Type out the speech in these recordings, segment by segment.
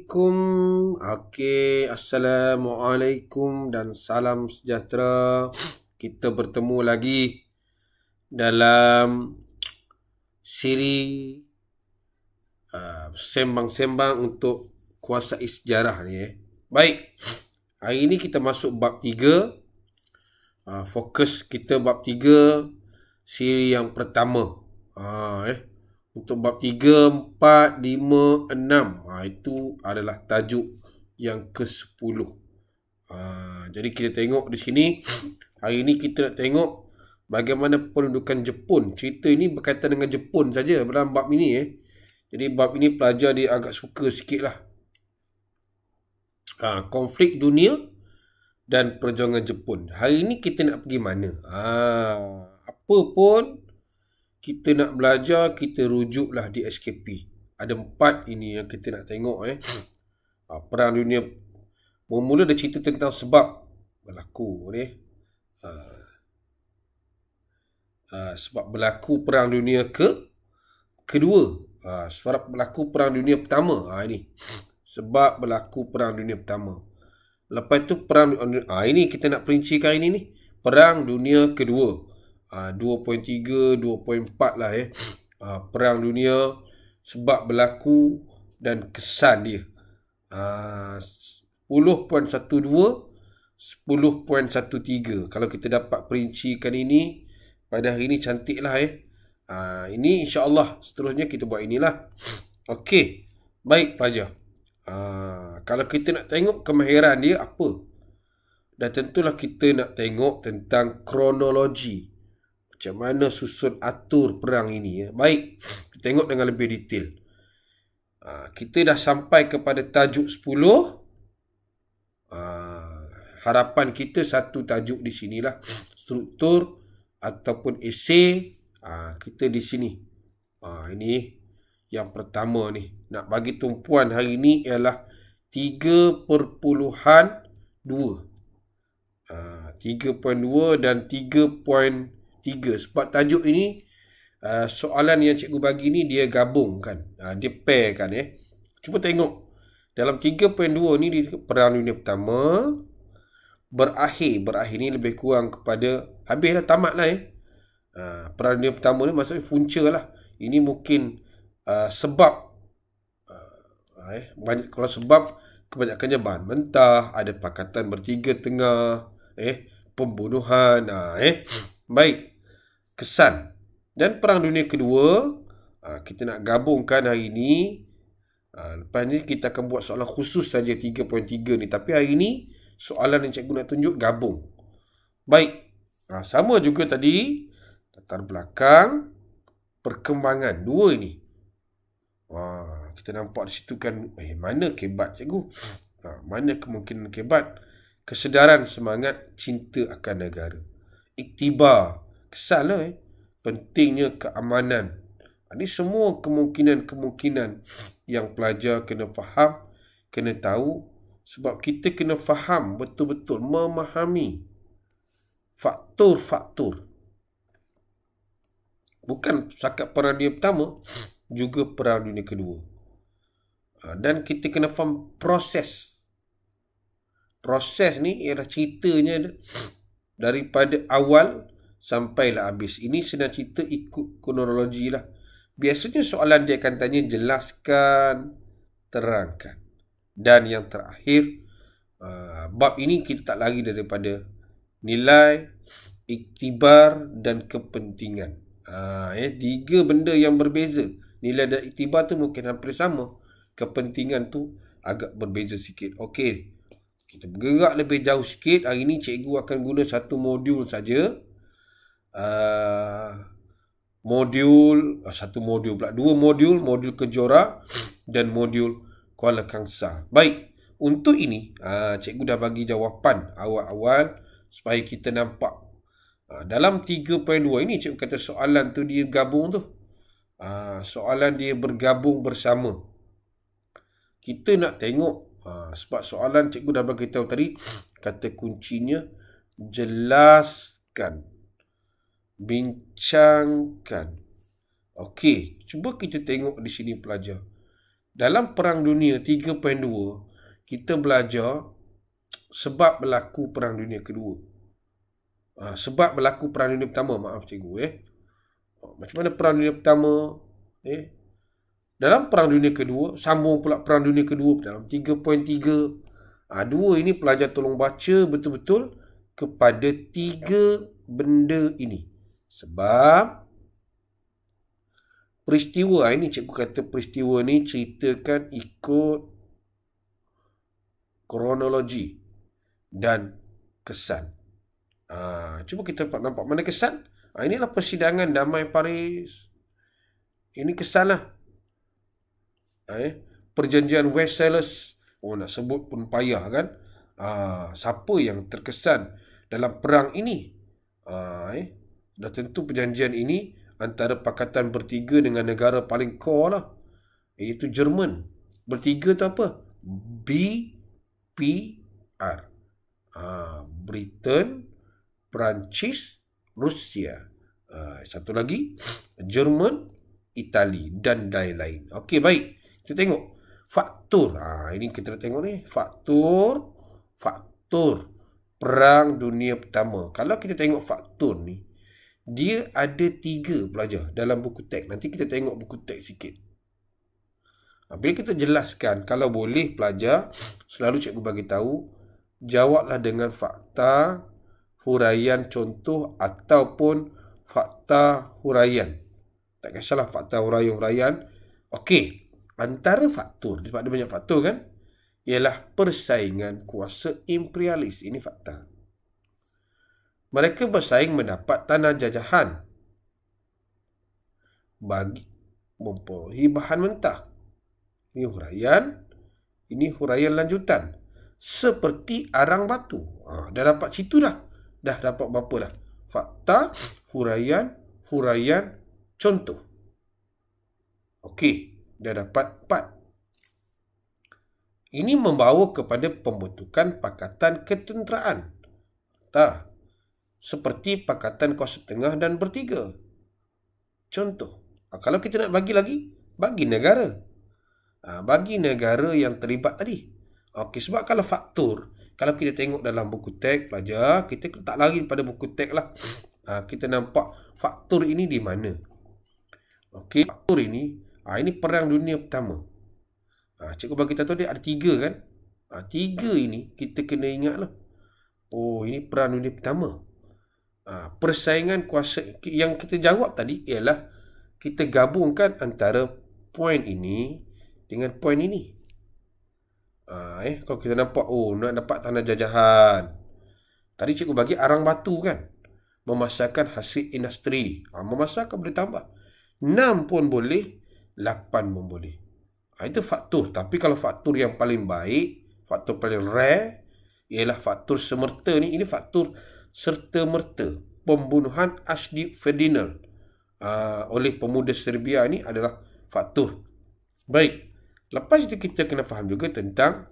Assalamualaikum. Okey, Assalamualaikum dan salam sejahtera. Kita bertemu lagi dalam siri sembang-sembang untuk kuasai sejarah ni. Baik, hari ni kita masuk bab 3. Fokus kita bab 3, siri yang pertama. Untuk bab 3, 4, 5, 6. Itu adalah tajuk yang ke-10. Jadi kita tengok di sini. Hari ini kita nak tengok bagaimana pendudukan Jepun. Cerita ini berkaitan dengan Jepun saja dalam bab ini. Jadi bab ini pelajar dia agak suka sikit lah. Konflik dunia dan perjuangan Jepun. Hari ini kita nak pergi mana? Apa pun kita nak belajar, kita rujuklah di SKP. Ada 4 ini yang kita nak tengok. Perang dunia. Mula-mula dia cerita tentang sebab berlaku ni. Sebab berlaku perang dunia kedua. Sebab berlaku perang dunia pertama. Ini. Sebab berlaku perang dunia pertama. Lepas tu perang ini kita nak perincikan ini ni. Perang dunia kedua. 2.3, 2.4 lah perang dunia, sebab berlaku dan kesan dia. 10.12, 10.13. Kalau kita dapat perincikan ini pada hari ini, cantik lah ini insyaAllah seterusnya kita buat inilah. Okey, baik pelajar. Kalau kita nak tengok kemahiran dia apa, dan tentulah kita nak tengok tentang kronologi, macam mana susun atur perang ini. Baik, kita tengok dengan lebih detail. Kita dah sampai kepada tajuk 10. Harapan kita satu tajuk di sinilah. Struktur ataupun esei. Kita di sini. Ini yang pertama ni. Nak bagi tumpuan hari ni ialah 3.2. 3.2 dan 3.3. Sebab tajuk ini, soalan yang cikgu bagi ni dia gabungkan, dia pair kan. Cuba tengok dalam 3.2 ni, perang dunia pertama berakhir ni lebih kurang kepada habis dah, tamat lah. Perang dunia pertama ni maksudnya punca lah. Ini mungkin sebab banyak, kalau sebab kebanyakannya bahan mentah, ada pakatan bertiga tengah, pembunuhan. Baik, kesan. Dan perang dunia kedua, kita nak gabungkan hari ini. Lepas ni kita akan buat soalan khusus saja 3.3 ni. Tapi hari ni soalan yang cikgu nak tunjuk gabung. Baik, sama juga tadi latar belakang, perkembangan. 2 ini. Kita nampak di situ kan, mana kebat cikgu? Mana kemungkinan kebat? Kesedaran, semangat, cinta akan negara. Iktibar, kesan lah. Pentingnya keamanan. Ini semua kemungkinan-kemungkinan yang pelajar kena faham, kena tahu. Sebab kita kena faham betul-betul, memahami faktor-faktor. Bukan sakat perang dunia pertama, juga perang dunia kedua. Dan kita kena faham proses. Proses ni ialah ceritanya daripada awal sampailah habis. Ini senang cerita ikut kronologi lah. Biasanya soalan dia akan tanya jelaskan, terangkan. Dan yang terakhir, bab ini kita tak lari daripada nilai, iktibar dan kepentingan. 3 benda yang berbeza. Nilai dan iktibar tu mungkin hampir sama. Kepentingan tu agak berbeza sikit. Okey, kita bergerak lebih jauh sikit. Hari ini cikgu akan guna satu modul saja. Satu modul pula. 2 modul. Modul Kejora dan modul Kuala Kangsar. Baik, untuk ini cikgu dah bagi jawapan awal-awal supaya kita nampak. Dalam 3.2 ini cikgu kata soalan tu dia gabung tu. Soalan dia bergabung bersama. Kita nak tengok, sebab soalan cikgu dah bagi tahu tadi, kata kuncinya jelaskan, bincangkan. Okey, cuba kita tengok di sini pelajar. dalam Perang Dunia 3.2, kita belajar sebab berlaku Perang Dunia Kedua. Sebab berlaku Perang Dunia Pertama, maaf cikgu. Macam mana Perang Dunia Pertama? Dalam Perang Dunia Kedua, sambung pula Perang Dunia Kedua dalam 3.3. Dua ini pelajar tolong baca betul-betul kepada tiga benda ini. Sebab peristiwa ini, cikgu kata peristiwa ni ceritakan ikut kronologi dan kesan. Cuba kita nampak mana kesan. Inilah persidangan damai Paris. Ini kesan lah. Perjanjian Versailles. Nak sebut pun payah kan. Siapa yang terkesan dalam perang ini? Dah tentu perjanjian ini antara Pakatan Bertiga dengan negara paling core lah. Iaitu Jerman. Bertiga tu apa? BPR. Britain, Perancis, Rusia. Satu lagi, Jerman, Itali dan lain-lain. Okey, baik. Kita tengok faktor. Ini kita nak tengok ni. Faktor Perang Dunia Pertama. Kalau kita tengok faktor ni, dia ada 3 pelajar dalam buku teks. Nanti kita tengok buku teks sikit. Bila kita jelaskan, kalau boleh pelajar, selalu cikgu bagi tahu, jawablah dengan fakta, huraian contoh ataupun fakta huraian. Tak kisahlah fakta huraian. Okey. Antara faktor, sebab ada banyak faktor kan, ialah persaingan kuasa imperialis. Ini fakta. Mereka bersaing mendapat tanah jajahan bagi memperolehi bahan mentah. Ini huraian lanjutan. Seperti arang batu. Dah dapat situ dah. Dah dapat berapa dah? Fakta, huraian, contoh. Okey. Dah dapat 4. Ini membawa kepada pembentukan Pakatan Ketenteraan. Seperti Pakatan Kuasa Tengah dan Bertiga. Contoh. Kalau kita nak bagi lagi, bagi negara. Bagi negara yang terlibat tadi. Okey, sebab kalau faktor, kalau kita tengok dalam buku teks pelajar, kita tak lari pada buku teks lah. Kita nampak faktor ini di mana. Okey, faktor ini, ini Perang Dunia Pertama. Cikgu bagi tahu dia ada 3 kan. 3 ini kita kena ingat lah. Ini Perang Dunia Pertama. Persaingan kuasa yang kita jawab tadi ialah kita gabungkan antara poin ini dengan poin ini. Kalau kita nampak, nak dapat tanah jajahan. Tadi cikgu bagi arang batu kan. Memasarkan hasil industri. Memasarkan boleh tambah. 6 pun boleh. 8 pun boleh. Itu faktor. Tapi kalau faktor yang paling baik, faktor paling rare, ialah faktor semerta ni. Ini faktor serta-merta. Pembunuhan Archduke Ferdinand oleh pemuda Serbia ni adalah faktor. Baik. Lepas itu kita kena faham juga tentang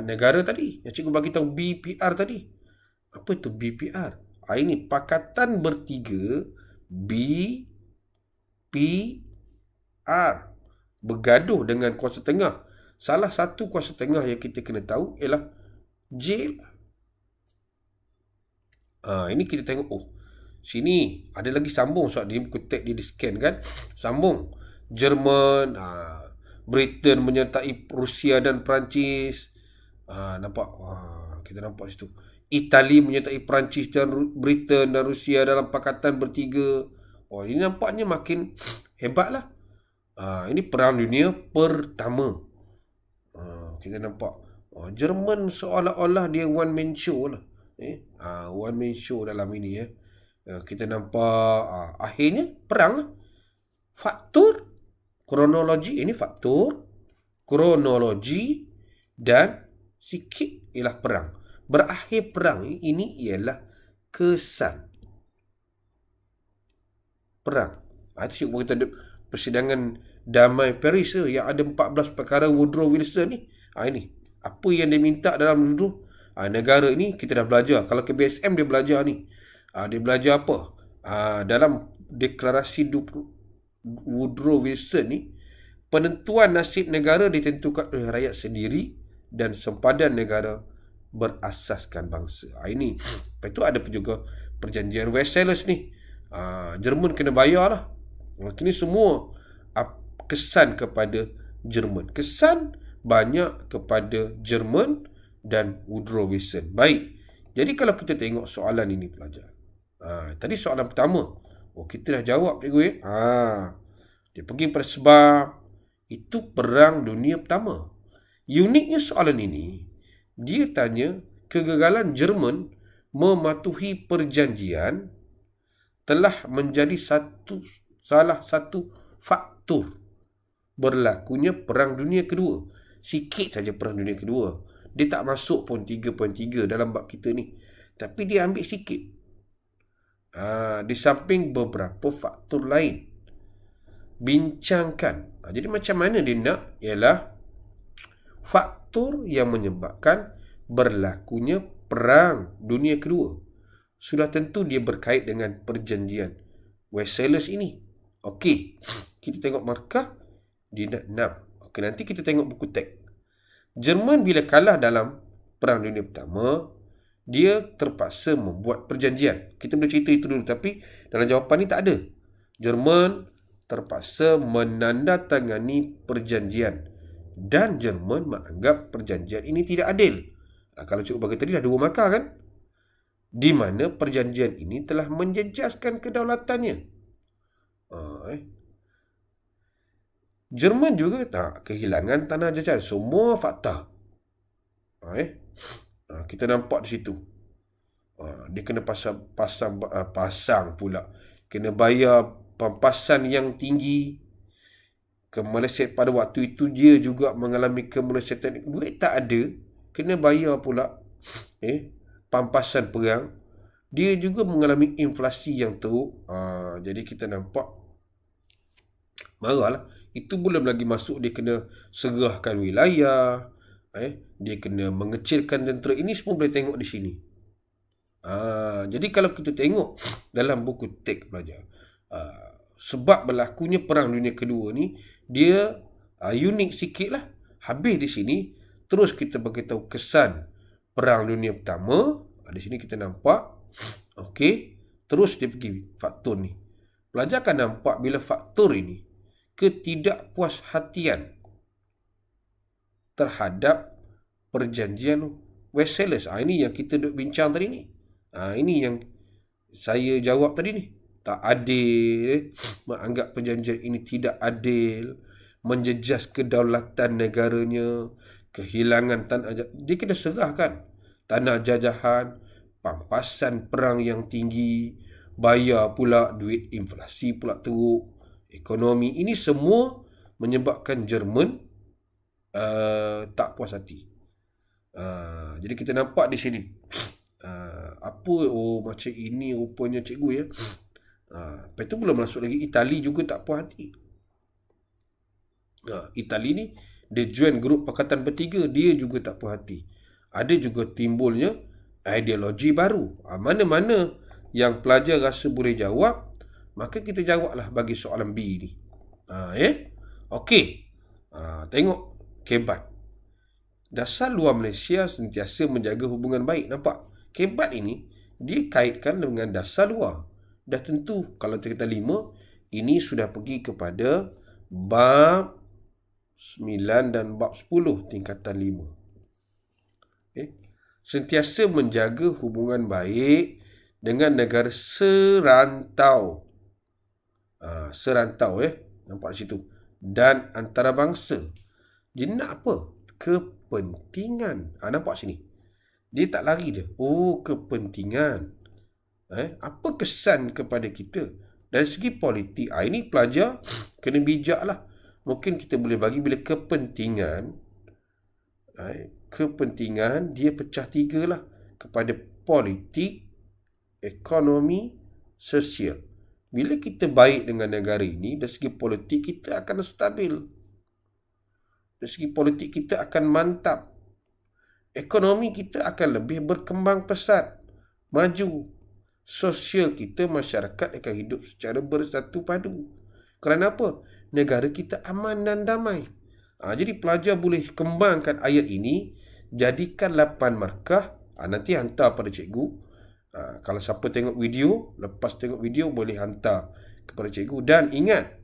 negara tadi. Yang cikgu bagi tahu BPR tadi. Apa itu BPR? Ini Pakatan Bertiga BPR. Bergaduh dengan kuasa tengah. Salah satu kuasa tengah yang kita kena tahu ialah J. Ini kita tengok. Sini ada lagi sambung. Sebab dia buku teks dia di-scan kan. Sambung. Jerman, Britain menyertai Rusia dan Perancis. Nampak? Kita nampak situ. Itali menyertai Perancis dan Britain dan Rusia dalam Pakatan Bertiga. Ini nampaknya makin hebat lah. Ini Perang Dunia Pertama. Kita nampak. Jerman seolah-olah dia one man show lah. One man show dalam ini. Kita nampak akhirnya perang lah. Faktor kronologi. Ini faktor kronologi dan sikit ialah perang. Berakhir perang ini ialah kesan perang. Itu cikgu kita ada persidangan damai Paris yang ada 14 perkara Woodrow Wilson ni. Ini apa yang dia minta dalam duduk negara ini kita dah belajar. Kalau ke BSM dia belajar ni. Dia belajar apa? Dalam deklarasi Woodrow Wilson ni, Penentuan nasib negara ditentukan oleh rakyat sendiri dan sempadan negara berasaskan bangsa. Ini. Lepas tu ada juga perjanjian Versailles ni. Jerman kena bayar lah. Ini semua kesan kepada Jerman. Kesan banyak kepada Jerman dan Woodrow Wilson. Baik. Jadi kalau kita tengok soalan ini pelajar. Tadi soalan pertama. Kita dah jawab cikgu . Dia pergi pada sebab itu Perang Dunia Pertama. Uniknya soalan ini, dia tanya kegagalan Jerman mematuhi perjanjian telah menjadi salah satu faktor berlakunya Perang Dunia Kedua. Sikit saja Perang Dunia Kedua. Dia tak masuk pun 3.3 dalam bab kita ni. Tapi dia ambil sikit. Di samping beberapa faktor lain. Bincangkan. Jadi macam mana dia nak? Ialah faktor yang menyebabkan berlakunya Perang Dunia Kedua. Sudah tentu dia berkait dengan perjanjian Versailles ini. Okey. Kita tengok markah. Dia nak 6. Okey, nanti kita tengok buku teks. Jerman bila kalah dalam Perang Dunia Pertama, dia terpaksa membuat perjanjian. Kita boleh cerita itu dulu, tapi dalam jawapan ni tak ada. Jerman terpaksa menandatangani perjanjian. Dan Jerman menganggap perjanjian ini tidak adil. Kalau cikgu bagi tadi dah 2 markah kan? Di mana perjanjian ini telah menjejaskan kedaulatannya. Jerman juga tak kehilangan tanah jajahan. Semua fakta. Kita nampak di situ. Dia kena pasang pula. Kena bayar pampasan yang tinggi. Kemeleset pada waktu itu dia juga mengalami kemelesetan. Duit tak ada. Kena bayar pula. Pampasan perang. Dia juga mengalami inflasi yang teruk. Jadi kita nampak marahlah. Itu belum lagi masuk dia kena serahkan wilayah. Dia kena mengecilkan tentera. Ini semua boleh tengok di sini. Jadi kalau kita tengok dalam buku teks pelajar, sebab berlakunya Perang Dunia Kedua ni, dia unik sikit lah. Habis di sini, terus kita beritahu kesan Perang Dunia Pertama. Di sini kita nampak. Okey. Terus dia pergi faktor ni. Pelajar akan nampak bila faktor ini, ketidakpuashatian terhadap perjanjian Versailles. Ini yang kita duk bincang tadi ni. Ini yang saya jawab tadi ni. Tak adil. Menganggap perjanjian ini tidak adil. Menjejas kedaulatan negaranya. Kehilangan tanah. Dia kena serahkan tanah jajahan. Pampasan perang yang tinggi. Bayar pula duit inflasi pula teruk. Ekonomi. Ini semua menyebabkan Jerman tak puas hati. Jadi kita nampak di sini. Macam ini rupanya cikgu ya. Lepas tu belum masuk lagi Itali juga tak puas hati. Itali ni dia join grup Pakatan Bertiga, dia juga tak puas hati. Ada juga timbulnya ideologi baru. Mana-mana yang pelajar rasa boleh jawab, maka kita jawablah bagi soalan B ni. Okey. Tengok Kebat. Dasar luar Malaysia sentiasa menjaga hubungan baik. Nampak? Kebat ini dia kaitkan dengan dasar luar. Dah tentu kalau tingkatan 5, ini sudah pergi kepada bab 9 dan bab 10 tingkatan 5. Sentiasa menjaga hubungan baik dengan negara serantau. Serantau nampak di situ. Dan antarabangsa. Dia nak apa? Kepentingan. Nampak sini. Dia tak lari dia. Kepentingan. Apa kesan kepada kita? Dari segi politik. Ini pelajar kena bijak lah. Mungkin kita boleh bagi bila kepentingan. Kepentingan dia pecah 3 lah. Kepada politik, ekonomi, sosial. Bila kita baik dengan negara ini, dari segi politik kita akan stabil. Dari segi politik kita akan mantap. Ekonomi kita akan lebih berkembang pesat, maju. Sosial kita, masyarakat akan hidup secara bersatu padu. Kerana apa? negara kita aman dan damai. Jadi pelajar boleh kembangkan ayat ini, jadikan 8 markah. Nanti hantar pada cikgu. Kalau siapa tengok video, lepas tengok video boleh hantar kepada cikgu. Dan ingat,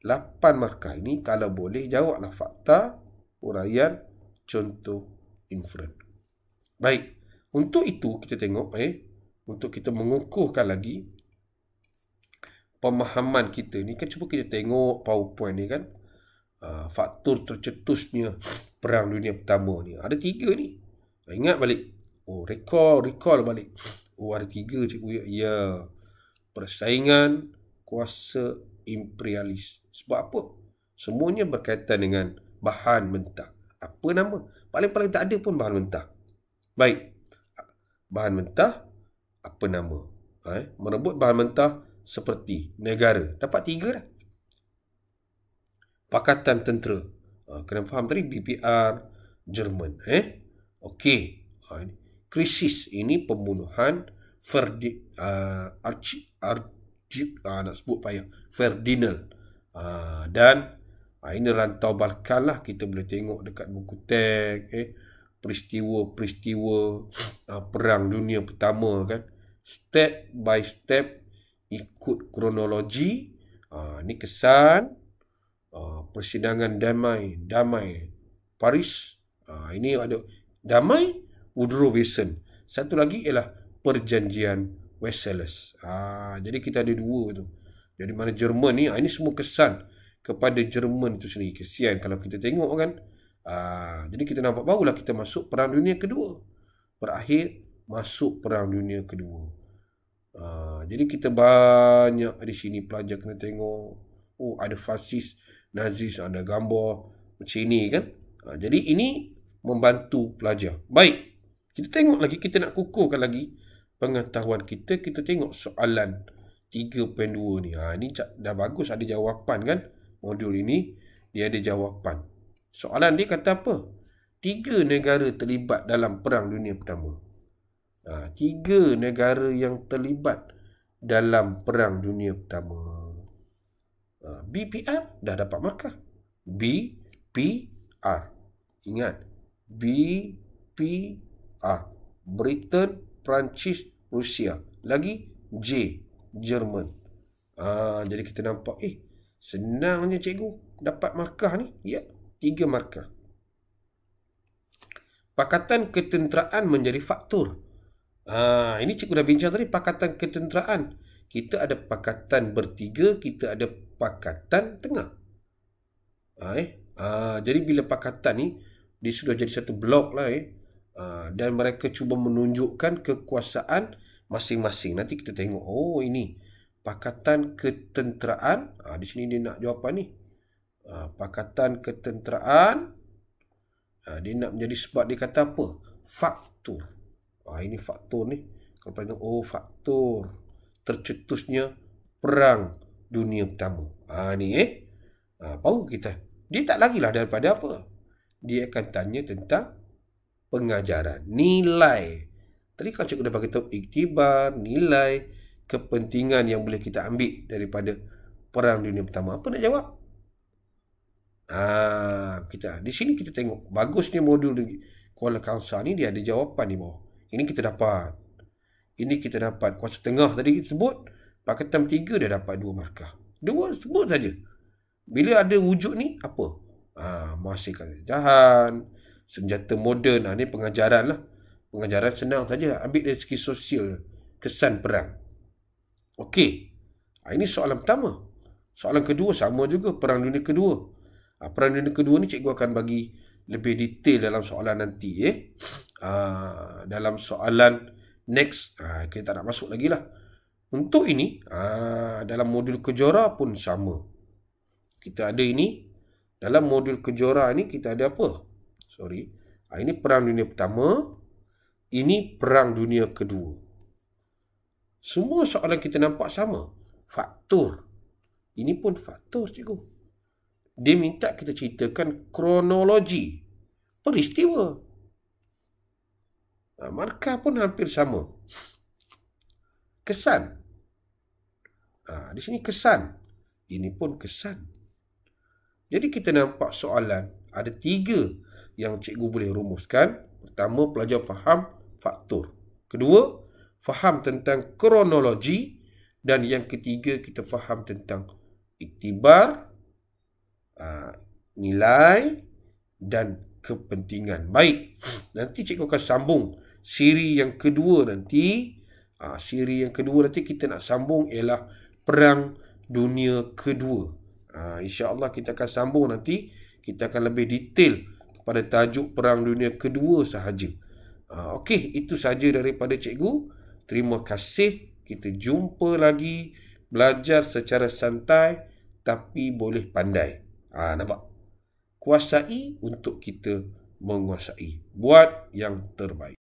8 markah ini kalau boleh jawablah fakta, uraian, contoh, inferen. Baik, untuk itu kita tengok untuk kita mengukuhkan lagi pemahaman kita ni kan, cuba kita tengok PowerPoint ni kan. Faktor tercetusnya Perang Dunia Pertama ni ada 3 ni. Ingat balik. Recall balik. Ada 3 cikgu. Ya. Persaingan kuasa imperialis. Sebab apa? Semuanya berkaitan dengan bahan mentah. Apa nama? Paling-paling tak ada pun bahan mentah. Baik. Bahan mentah, apa nama? Merebut bahan mentah seperti negara. Dapat 3 dah. Pakatan tentera. Kena faham tadi BPR Jerman. Okey. Krisis ini pembunuhan nak sebut payah. Ferdinand. Dan ini rantau Balkan lah. Kita boleh tengok dekat buku teks. Peristiwa-peristiwa Perang Dunia Pertama kan. Step by step, ikut kronologi. Ini kesan. Persidangan damai Paris. Ini ada damai Woodrow Wilson. Satu lagi ialah perjanjian Versailles. Jadi kita ada 2 tu. Jadi mana Jerman ni, ini semua kesan kepada Jerman itu sendiri. Kesian kalau kita tengok kan. Jadi kita nampak barulah kita masuk Perang Dunia Kedua. Berakhir masuk Perang Dunia Kedua. Jadi kita banyak di sini pelajar kena tengok. Ada fasis, Nazis, ada gambar macam ini kan. Jadi ini membantu pelajar. Baik, kita tengok lagi, kita nak kukuhkan lagi pengetahuan kita. Kita tengok soalan 3.2 ni. Ini dah bagus, ada jawapan kan. Modul ini dia ada jawapan. Soalan dia kata apa? 3 negara terlibat dalam Perang Dunia Pertama. 3 negara yang terlibat dalam Perang Dunia Pertama. BPR dah dapat markah. BPR. Ingat. BPR. Britain, Perancis, Rusia. Lagi J. Jerman. Jadi kita nampak, senangnya cikgu dapat markah ni. Ya, 3 markah. Pakatan ketenteraan menjadi faktor. Ini cikgu dah bincang tadi, pakatan ketenteraan. Kita ada pakatan bertiga, kita ada pakatan tengah. Jadi bila pakatan ni, dia sudah jadi satu blok lah. Dan mereka cuba menunjukkan kekuasaan masing-masing. Nanti kita tengok, ini pakatan ketenteraan. Di sini dia nak jawapan ni. Pakatan ketenteraan. Dia nak menjadi sebab dia kata apa? Faktor. Ini faktor ni. Kalau tengok, faktor tercetusnya Perang Dunia Pertama. Ni baru kita. Dia tak lagilah daripada apa. Dia akan tanya tentang pengajaran. Nilai. Tadi kalau cikgu dah bagi tahu iktibar, nilai, kepentingan yang boleh kita ambil daripada Perang Dunia Pertama. Apa nak jawab? Di sini kita tengok. Bagusnya modul Kuala Kangsar ni, dia ada jawapan di bawah. Ini kita dapat. Kuasa tengah tadi kita sebut. Pakatan 3 dah dapat 2 markah. 2 sebut saja. Bila ada wujud ni, apa? Menghasilkan jahan, senjata moden. Ni pengajaran lah. Pengajaran senang saja. Ambil dari segi sosial. Kesan perang. Okey. Ini soalan pertama. Soalan kedua sama juga. Perang Dunia Kedua. Perang Dunia Kedua ni cikgu akan bagi lebih detail dalam soalan nanti. Dalam soalan next. Kita tak nak masuk lagi lah. Untuk ini, dalam modul kejora pun sama. Kita ada ini. Dalam modul kejora ni kita ada apa? Ini Perang Dunia Pertama. Ini Perang Dunia Kedua. Semua soalan kita nampak sama. Faktor. Ini pun faktor, cikgu. Dia minta kita ceritakan kronologi peristiwa. Markah pun hampir sama. Kesan. Di sini kesan. Ini pun kesan. Jadi kita nampak soalan ada 3 yang cikgu boleh rumuskan. Pertama, pelajar faham faktor. Kedua, faham tentang kronologi. Dan yang ketiga, kita faham tentang iktibar, nilai dan kepentingan. Baik, nanti cikgu akan sambung siri yang kedua nanti. Siri yang kedua nanti kita nak sambung ialah Perang Dunia Kedua. InsyaAllah kita akan sambung nanti. Kita akan lebih detail kepada tajuk Perang Dunia Kedua sahaja. Okey, itu saja daripada cikgu. Terima kasih. Kita jumpa lagi. Belajar secara santai tapi boleh pandai. Nampak? Kuasai untuk kita menguasai. Buat yang terbaik.